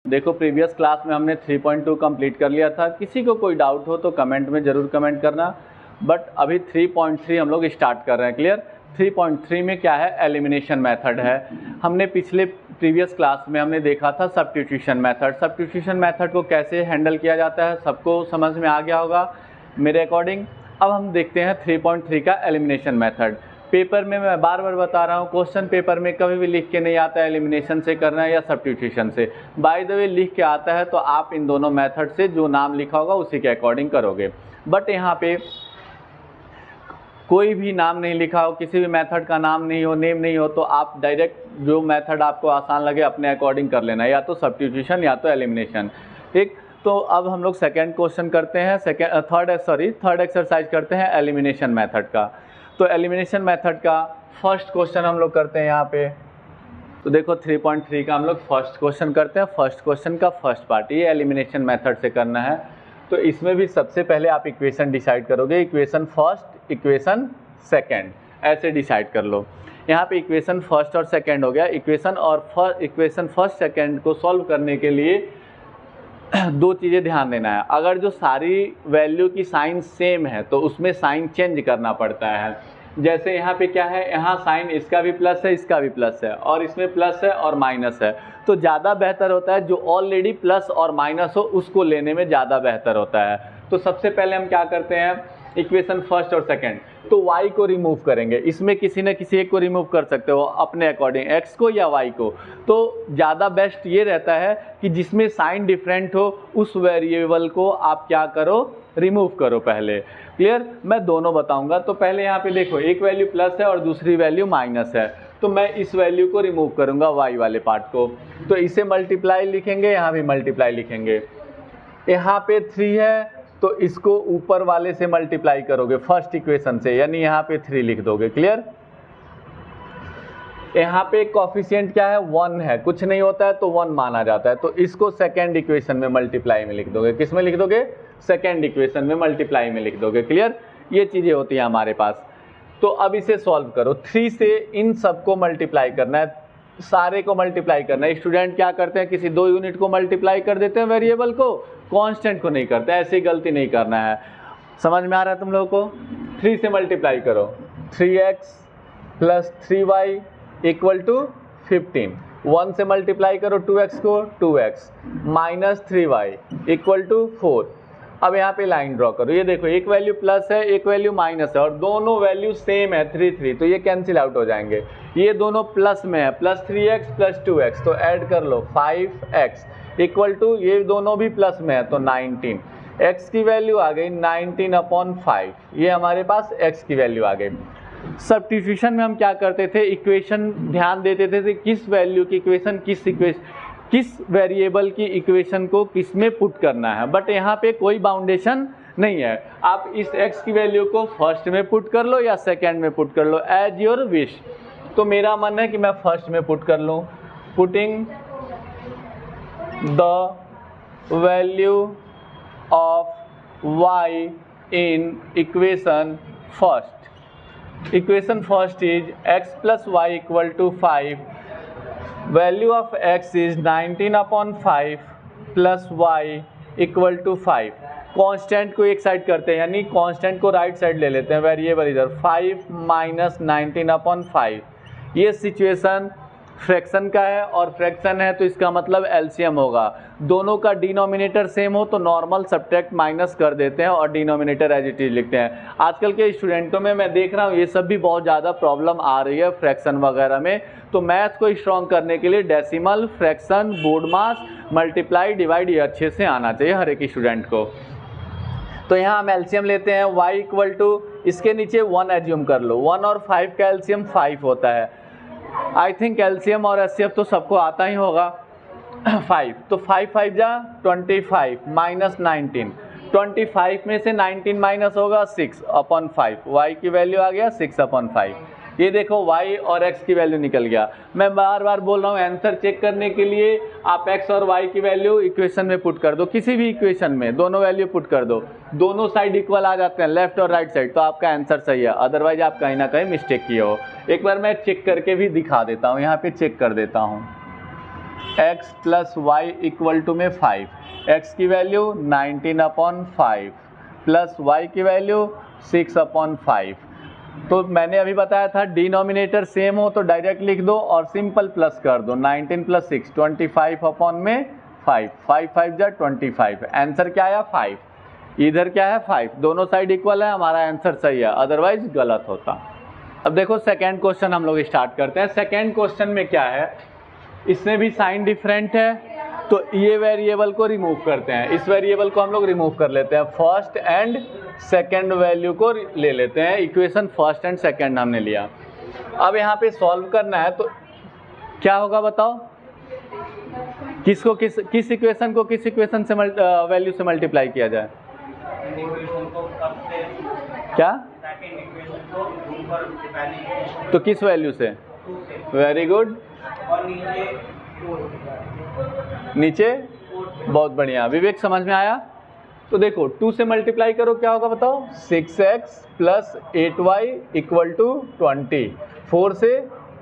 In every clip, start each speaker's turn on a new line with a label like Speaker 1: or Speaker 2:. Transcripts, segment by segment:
Speaker 1: देखो previous class में हमने 3.2 कंप्लीट कर लिया था। किसी को कोई डाउट हो तो कमेंट में ज़रूर कमेंट करना। बट अभी 3.3 हम लोग स्टार्ट कर रहे हैं। क्लियर? 3.3 में क्या है? एलिमिनेशन मेथड है। हमने प्रीवियस क्लास में हमने देखा था सब्स्टिट्यूशन मेथड। सब्स्टिट्यूशन मेथड को कैसे हैंडल किया जाता है सबको समझ में आ गया होगा मेरे अकॉर्डिंग। अब हम देखते हैं 3.3 का एलिमिनेशन मेथड। पेपर में मैं बार बार बता रहा हूँ, क्वेश्चन पेपर में कभी भी लिख के नहीं आता है एलिमिनेशन से करना है या सब्स्टिट्यूशन से। बाय द वे लिख के आता है तो आप इन दोनों मेथड से जो नाम लिखा होगा उसी के अकॉर्डिंग करोगे। बट यहाँ पे कोई भी नाम नहीं लिखा हो, किसी भी मेथड का नाम नहीं हो, नेम नहीं हो, तो आप डायरेक्ट जो मेथड आपको आसान लगे अपने अकॉर्डिंग कर लेना, या तो सब्स्टिट्यूशन या तो एलिमिनेशन। ठीक, तो अब हम लोग सेकेंड क्वेश्चन करते हैं, थर्ड एक्सरसाइज करते हैं एलिमिनेशन मेथड का। तो एलिमिनेशन मेथड का फर्स्ट क्वेश्चन हम लोग करते हैं यहाँ पे। तो देखो 3.3 का हम लोग फर्स्ट क्वेश्चन करते हैं। फर्स्ट क्वेश्चन का फर्स्ट पार्ट ये एलिमिनेशन मेथड से करना है। तो इसमें भी सबसे पहले आप इक्वेशन डिसाइड करोगे, इक्वेशन फर्स्ट, इक्वेशन सेकंड, ऐसे डिसाइड कर लो। यहाँ पे इक्वेशन फर्स्ट और सेकंड हो गया। इक्वेशन फर्स्ट सेकंड को सॉल्व करने के लिए दो चीज़ें ध्यान देना है। अगर जो सारी वैल्यू की साइन सेम है तो उसमें साइन चेंज करना पड़ता है। जैसे यहाँ पे क्या है, यहाँ साइन इसका भी प्लस है, इसका भी प्लस है, और इसमें प्लस है और माइनस है, तो ज़्यादा बेहतर होता है जो ऑलरेडी प्लस और माइनस हो उसको लेने में ज़्यादा बेहतर होता है। तो सबसे पहले हम क्या करते हैं, इक्वेशन फर्स्ट और सेकंड, तो y को रिमूव करेंगे। इसमें किसी न किसी एक को रिमूव कर सकते हो अपने अकॉर्डिंग, x को या y को। तो ज़्यादा बेस्ट ये रहता है कि जिसमें साइन डिफरेंट हो उस वेरिएबल को आप क्या करो, रिमूव करो पहले। क्लियर? मैं दोनों बताऊंगा। तो पहले यहाँ पे देखो एक वैल्यू प्लस है और दूसरी वैल्यू माइनस है, तो मैं इस वैल्यू को रिमूव करूंगा y वाले पार्ट को। तो इसे मल्टीप्लाई लिखेंगे, यहाँ भी मल्टीप्लाई लिखेंगे। यहाँ पे 3 है तो इसको ऊपर वाले से मल्टीप्लाई करोगे फर्स्ट इक्वेशन से, यानी यहाँ पे 3 लिख दोगे। क्लियर? यहाँ पे कॉफिशिएंट क्या है, 1 है, कुछ नहीं होता है तो 1 माना जाता है, तो इसको सेकेंड इक्वेशन में मल्टीप्लाई में लिख दोगे। किस में लिख दोगे? सेकेंड इक्वेशन में मल्टीप्लाई में लिख दोगे। क्लियर? ये चीज़ें होती हैं हमारे पास। तो अब इसे सॉल्व करो। 3 से इन सबको मल्टीप्लाई करना है, सारे को मल्टीप्लाई करना है। स्टूडेंट क्या करते हैं, किसी 2 यूनिट को मल्टीप्लाई कर देते हैं वेरिएबल को, कांस्टेंट को नहीं करते। ऐसी गलती नहीं करना है। समझ में आ रहा है तुम लोगों को? 3 से मल्टीप्लाई करो, 3x plus 3y equal to 15। 1 से मल्टीप्लाई करो 2x को, 2x minus 3y equal to 4। अब यहाँ पे लाइन ड्रॉ करो। ये देखो एक वैल्यू प्लस है, एक वैल्यू माइनस है, और दोनों वैल्यू सेम है 3 3, तो ये कैंसिल आउट हो जाएंगे। ये दोनों प्लस में है, प्लस 3x प्लस 2x, तो ऐड कर लो 5x इक्वल टू, ये दोनों भी प्लस में है तो 19। x की वैल्यू आ गई 19/5, ये हमारे पास x की वैल्यू आ गई। सब्स्टिट्यूशन में हम क्या करते थे, इक्वेशन ध्यान देते थे किस वैल्यू की इक्वेशन किस वेरिएबल की इक्वेशन को किस में पुट करना है। बट यहाँ पे कोई बाउंडेशन नहीं है, आप इस x की वैल्यू को फर्स्ट में पुट कर लो या सेकंड में पुट कर लो, एज योर विश। तो मेरा मन है कि मैं फर्स्ट में पुट कर लूँ। Putting the value of y in equation first. Equation first is x plus y equal to 5. Value of x is 19/5 plus y equal to 5. Constant को एक साइड करते हैं, यानी कांस्टेंट को राइट साइड ले लेते हैं, वेरिएबल इधर 5 माइनस 19/5। ये सिचुएशन फ्रैक्शन का है और फ्रैक्शन है तो इसका मतलब एलसीएम होगा। दोनों का डिनोमिनेटर सेम हो तो नॉर्मल सब्ट्रैक्ट माइनस कर देते हैं और डिनोमिनेटर एज इट इज लिखते हैं। आजकल के स्टूडेंटों में मैं देख रहा हूँ ये सब भी बहुत ज़्यादा प्रॉब्लम आ रही है फ्रैक्शन वगैरह में। तो मैथ को स्ट्रॉन्ग करने के लिए डेसिमल, फ्रैक्शन, बोर्ड मास, मल्टीप्लाई, डिवाइड ये अच्छे से आना चाहिए हर एक स्टूडेंट को। तो यहाँ हम एलसीएम लेते हैं, y इक्वल टू, इसके नीचे 1 एज्यूम कर लो। 1 और 5 का एलसीएम 5 होता है। आई थिंक एलसीएम और एचसीएफ तो सबको आता ही होगा। 5 तो 5 5 जा 25 माइनस 19, 25 में से 19 माइनस होगा 6/5, y की वैल्यू आ गया 6/5। ये देखो y और x की वैल्यू निकल गया। मैं बार बार बोल रहा हूँ आंसर चेक करने के लिए आप x और y की वैल्यू इक्वेशन में पुट कर दो, किसी भी इक्वेशन में दोनों वैल्यू पुट कर दो, दोनों साइड इक्वल आ जाते हैं लेफ्ट और राइट साइड, तो आपका आंसर सही है। अदरवाइज आप कहीं ना कहीं मिस्टेक किए हो। एक बार मैं चेक करके भी दिखा देता हूँ, यहाँ पे चेक कर देता हूँ। x plus Y equal to में 5, x की वैल्यू 19/5 प्लस y की वैल्यू 6/5। तो मैंने अभी बताया था डिनोमिनेटर सेम हो तो डायरेक्ट लिख दो और सिंपल प्लस कर दो। 19 प्लस 6 25/5, 5 5 जा 25। आंसर क्या आया 5, इधर क्या है 5, दोनों साइड इक्वल है, हमारा आंसर सही है, अदरवाइज गलत होता। अब देखो सेकेंड क्वेश्चन हम लोग स्टार्ट करते हैं। सेकेंड क्वेश्चन में क्या है, इसमें भी साइन डिफरेंट है, तो ये वेरिएबल को रिमूव करते हैं। इस वेरिएबल को हम लोग रिमूव कर लेते हैं, फर्स्ट एंड सेकंड वैल्यू को ले लेते हैं। इक्वेशन फर्स्ट एंड सेकंड हमने लिया। अब यहाँ पे सॉल्व करना है तो क्या होगा बताओ, किसको किस इक्वेशन को किस इक्वेशन से वैल्यू से मल्टीप्लाई किया जाए? क्या? तो किस वैल्यू से? वेरी गुड, नीचे, बहुत बढ़िया, विवेक समझ में आया। तो देखो 2 से मल्टीप्लाई करो, क्या होगा बताओ, 6x plus 8y equal to 20, 4 से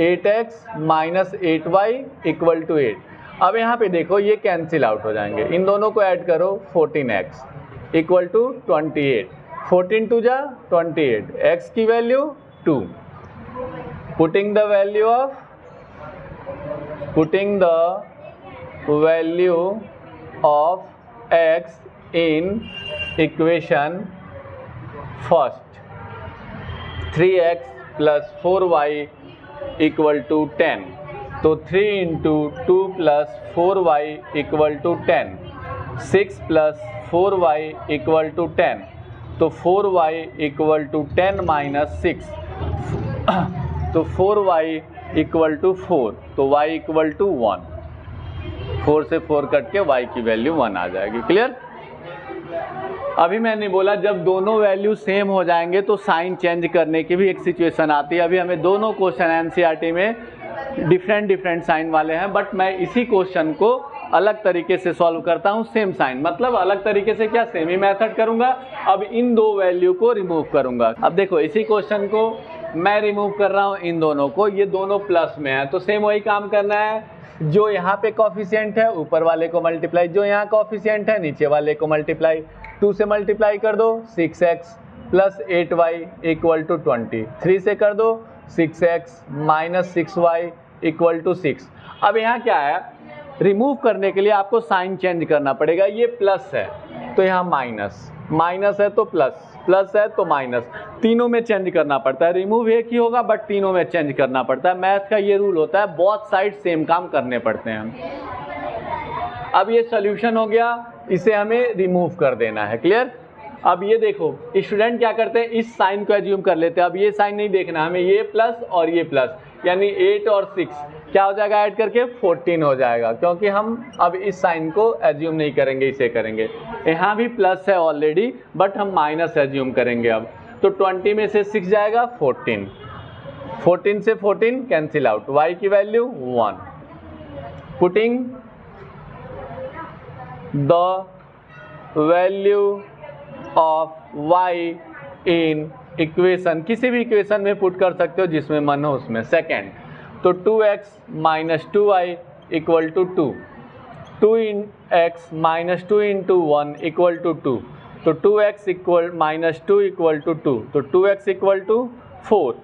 Speaker 1: 8x minus 8y equal to 8। अब यहाँ पे देखो ये कैंसिल आउट हो जाएंगे, इन दोनों को ऐड करो, 14x इक्वल टू 28, 14 2 जा 28, x की value 2, putting the value of x in equation first, 3x plus 4y equal to 10, तो 3 into 2 plus 4y equal to 10, 6 plus 4y equal to 10, तो 4y equal to 10 minus 6, तो 4y equal to 4, तो y equal to 1, 4 से 4 cut के y की value 1 आ जाएगी। Clear? अभी मैंने बोला जब दोनों वैल्यू सेम हो जाएंगे तो साइन चेंज करने की भी एक सिचुएशन आती है। अभी हमें दोनों क्वेश्चन एनसीईआरटी में डिफरेंट साइन वाले हैं, बट मैं इसी क्वेश्चन को अलग तरीके से सॉल्व करता हूं, सेम साइन, मतलब अलग तरीके से क्या, सेम ही मेथड करूंगा। अब इन दो वैल्यू को रिमूव करूंगा। अब देखो इसी क्वेश्चन को मैं रिमूव कर रहा हूं इन दोनों को, ये दोनों प्लस में है तो सेम वही काम करना है, जो यहाँ पे कोफिशिएंट है ऊपर वाले को मल्टीप्लाई, जो यहाँ कोफिशिएंट है नीचे वाले को मल्टीप्लाई। 2 से मल्टीप्लाई कर दो 6x plus 8y equal to 20, 3 से कर दो 6x minus 6y equal to 6। अब यहाँ क्या है, रिमूव करने के लिए आपको साइन चेंज करना पड़ेगा। ये प्लस है तो यहाँ माइनस, माइनस है तो प्लस, प्लस है तो माइनस, तीनों में चेंज करना पड़ता है। रिमूव एक ही होगा बट तीनों में चेंज करना पड़ता है। मैथ का ये रूल होता है, बोथ साइड सेम काम करने पड़ते हैं। अब ये सॉल्यूशन हो गया, इसे हमें रिमूव कर देना है। क्लियर? अब ये देखो स्टूडेंट क्या करते हैं, इस साइन को एज्यूम कर लेते हैं। अब ये साइन नहीं देखना हमें, ये प्लस और ये प्लस, यानी 8 और 6 क्या हो जाएगा, ऐड करके 14 हो जाएगा, क्योंकि हम अब इस साइन को एज्यूम नहीं करेंगे, इसे करेंगे। यहाँ भी प्लस है ऑलरेडी बट हम माइनस एज्यूम करेंगे। अब तो 20 में से 6 जाएगा 14, 14 से 14 कैंसिल आउट, y की value 1, putting the value of y in equation, किसी भी इक्वेशन में पुट कर सकते हो जिसमें मन हो उसमें। सेकेंड तो 2x minus 2y equal to 2, 2x minus 2 into 1 equal to 2, तो 2x equal minus 2 equal to 2, तो 2x इक्वल टू 4,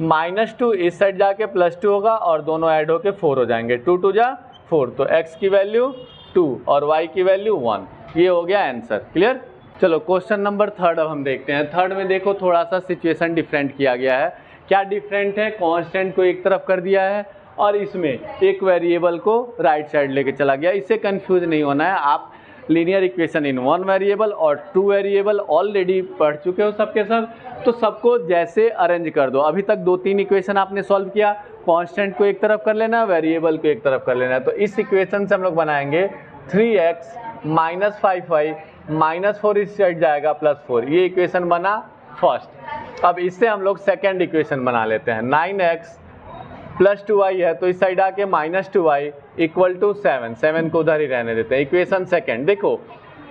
Speaker 1: माइनस 2 इस साइड जाके प्लस 2 होगा और दोनों ऐड होके 4 हो जाएंगे, 2 2 जा 4, तो x की वैल्यू 2 और y की वैल्यू 1। ये हो गया आंसर। क्लियर? चलो क्वेश्चन नंबर 3 अब हम देखते हैं। 3 में देखो थोड़ा सा सिचुएशन डिफरेंट किया गया है। क्या डिफरेंट है, कांस्टेंट को एक तरफ कर दिया है और इसमें एक वेरिएबल को राइट साइड लेके चला गया। इससे कंफ्यूज नहीं होना है, आप लीनियर इक्वेशन इन 1 वेरिएबल और 2 वेरिएबल ऑलरेडी पढ़ चुके हो सबके सब, तो सबको जैसे अरेंज कर दो। अभी तक 2-3 इक्वेशन आपने सॉल्व किया, कांस्टेंट को एक तरफ कर लेना, वेरिएबल को एक तरफ कर लेना। तो इस इक्वेशन से हम लोग बनाएंगे 3x माइनस 5y माइनस 4 इस साइड जाएगा प्लस 4, ये इक्वेशन बना फर्स्ट। अब इससे हम लोग सेकेंड इक्वेशन बना लेते हैं। 9x प्लस 2y है तो इस साइड आके माइनस 2y इक्वल टू 7, 7 को उधर ही रहने देते हैं। इक्वेशन सेकेंड देखो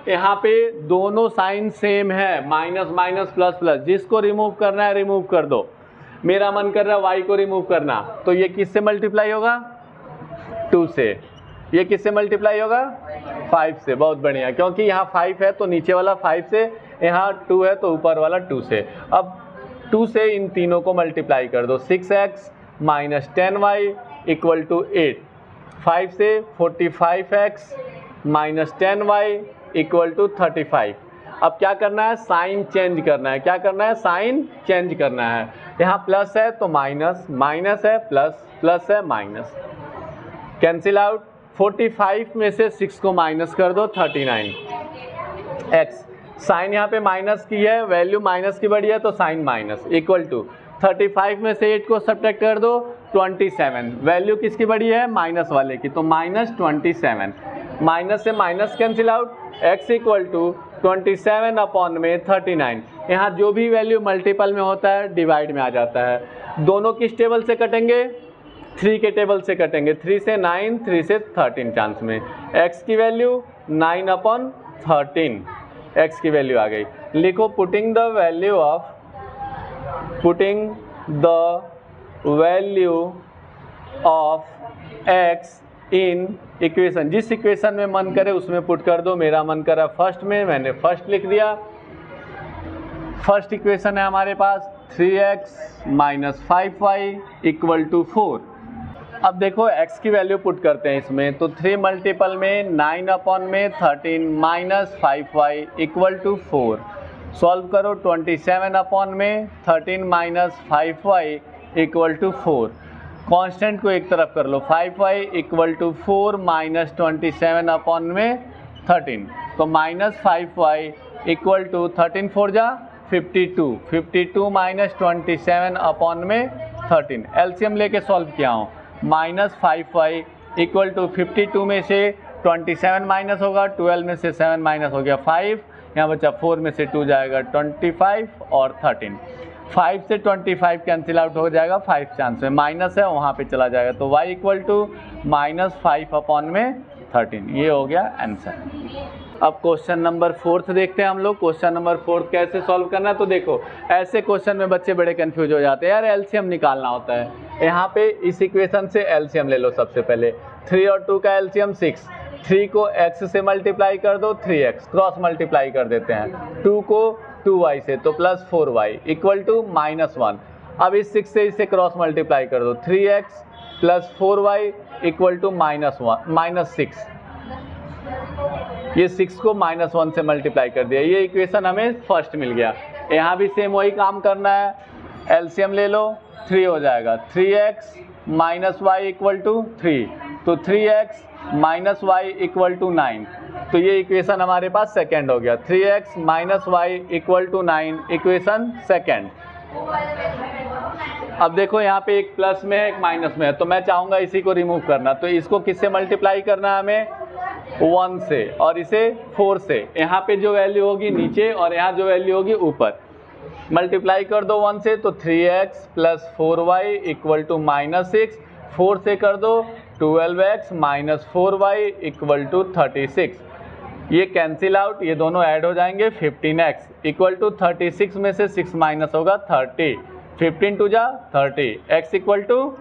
Speaker 1: यहाँ पे दोनों साइन सेम है, माइनस माइनस प्लस प्लस, जिसको रिमूव करना है रिमूव कर दो। मेरा मन कर रहा है y को रिमूव करना, तो ये किससे मल्टीप्लाई होगा, 2 से। ये किससे मल्टीप्लाई होगा? 5 से। बहुत बढ़िया, क्योंकि यहाँ 5 है तो नीचे वाला 5 से, यहाँ 2 है तो ऊपर वाला 2 से। अब 2 से इन तीनों को मल्टीप्लाई कर दो, 6x minus 10y equal to 8। 5 से 45x minus 10y equal to 35। अब क्या करना है? साइन चेंज करना है। क्या करना है? साइन चेंज करना है। यहाँ प्लस है तो माइनस, माइनस है प्लस, प्लस है माइनस, कैंसिल आउट। 45 में से 6 को माइनस कर दो, 39 x। साइन यहाँ पे माइनस की है, वैल्यू माइनस की बड़ी है तो साइन माइनस, इक्वल टू 35 में से 8 को सब्ट्रैक्ट कर दो, 27। वैल्यू किसकी बड़ी है? माइनस वाले की, तो माइनस 27। माइनस से minus cancel out, x equal to 27 upon में 39। यहाँ जो भी वैल्यू मल्टीपल में होता है डिवाइड में आ जाता है। दोनों किस टेबल से कटेंगे? 3 के टेबल से कटेंगे। 3 से 9, 3 से 13 चांस में। x की वैल्यू 9 अपॉन 13, x की वैल्यू आ गई। लिखो putting the value of x in equation. जिस इक्वेशन में मन करे उसमें पुट कर दो। मेरा मन करा फर्स्ट में, मैंने फर्स्ट लिख दिया। फर्स्ट इक्वेशन है हमारे पास 3x minus 5y equal to 4। अब देखो x की वैल्यू पुट करते हैं इसमें, तो 3 मल्टीपल में 9 अपॉन में 13 minus 5y equal to 4। Solve करो, 27 अपॉन में 13 minus 5y equal to 4। Constant को एक तरफ कर लो, 5y equal to 4 minus 27 upon में 13, तो माइनस 5y इक्वल टू 13 4 जा 52, 52 माइनस 27 अपॉन में 13। एलसीएम लेके सॉल्व किया हूँ। माइनस 5y इक्वल टू 52 में से 27 माइनस होगा, 12 में से 7 माइनस हो गया 5, यहाँ बचा 4 में से 2 जाएगा 25 और 13। 5 से 25 कैंसिल आउट हो जाएगा, 5 चांस में माइनस है वहाँ पे चला जाएगा, तो y equal to minus 5 upon में 13। ये हो गया आंसर। अब क्वेश्चन नंबर 4 देखते हैं हम लोग। क्वेश्चन नंबर 4 कैसे सॉल्व करना है? तो देखो, ऐसे क्वेश्चन में बच्चे बड़े कंफ्यूज हो जाते हैं, यार एलसीएम निकालना होता है। यहाँ पे इस इक्वेशन से एलसीएम ले लो। सबसे पहले 3 और 2 का एलसीएम 6। 3 को x से मल्टीप्लाई कर दो, 3x क्रॉस मल्टीप्लाई कर देते हैं। 2 को 2y से, तो plus 4y equal to minus 1। अब इस 6 से इसे क्रॉस मल्टीप्लाई कर दो, 3x plus 4y equal to minus 6। ये 6 को माइनस 1 से मल्टीप्लाई कर दिया। ये इक्वेशन हमें फर्स्ट मिल गया। यहाँ भी सेम वही काम करना है, एलसीएम ले लो, 3 हो जाएगा। 3x minus y equal to 3, तो 3x minus y equal to 9। तो ये इक्वेशन हमारे पास सेकेंड हो गया। 3x minus y equal to 9 equation second. अब देखो यहाँ पे एक प्लस में है एक माइनस में है, तो मैं चाहूँगा इसी को रिमूव करना। तो इसको किससे मल्टीप्लाई करना है हमें? 1 से, और इसे 4 से। यहाँ पे जो वैल्यू होगी नीचे और यहाँ जो वैल्यू होगी ऊपर। मल्टीप्लाई कर दो 1 से, तो 3x plus 4y equal to minus 6। 4 से कर दो 12x minus 4y equal to 36। ये कैंसिल आउट, ये दोनों ऐड हो जाएंगे। 15x इक्वल टू 36 में से 6 माइनस होगा 30। 15 टू जा 30, x इक्वल टू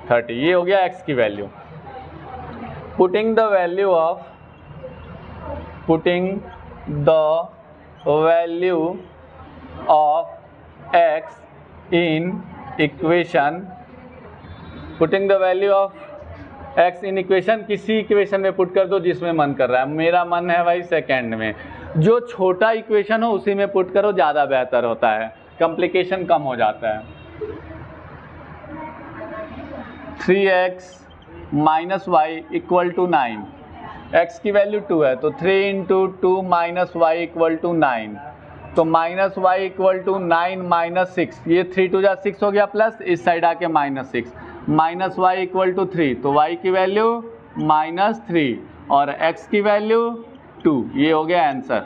Speaker 1: 30। ये हो गया x की value. Putting the value of x in equation. Putting the value of x in equation, किसी इक्वेशन में पुट कर दो जिसमें मन कर रहा है। मेरा मन है भाई सेकेंड में। जो छोटा इक्वेशन हो उसी में पुट करो, ज़्यादा बेहतर होता है, कॉम्प्लिकेशन कम हो जाता है। 3x minus Y equal to 9। x की वैल्यू 2 है, तो 3 into 2 minus Y equal to 9। तो minus Y equal to 9 minus 6। ये 3 टू जा 6 हो गया, प्लस इस साइड आके minus 6। Minus Y equal to 3, तो y की वैल्यू माइनस 3 और x की वैल्यू 2। ये हो गया आंसर।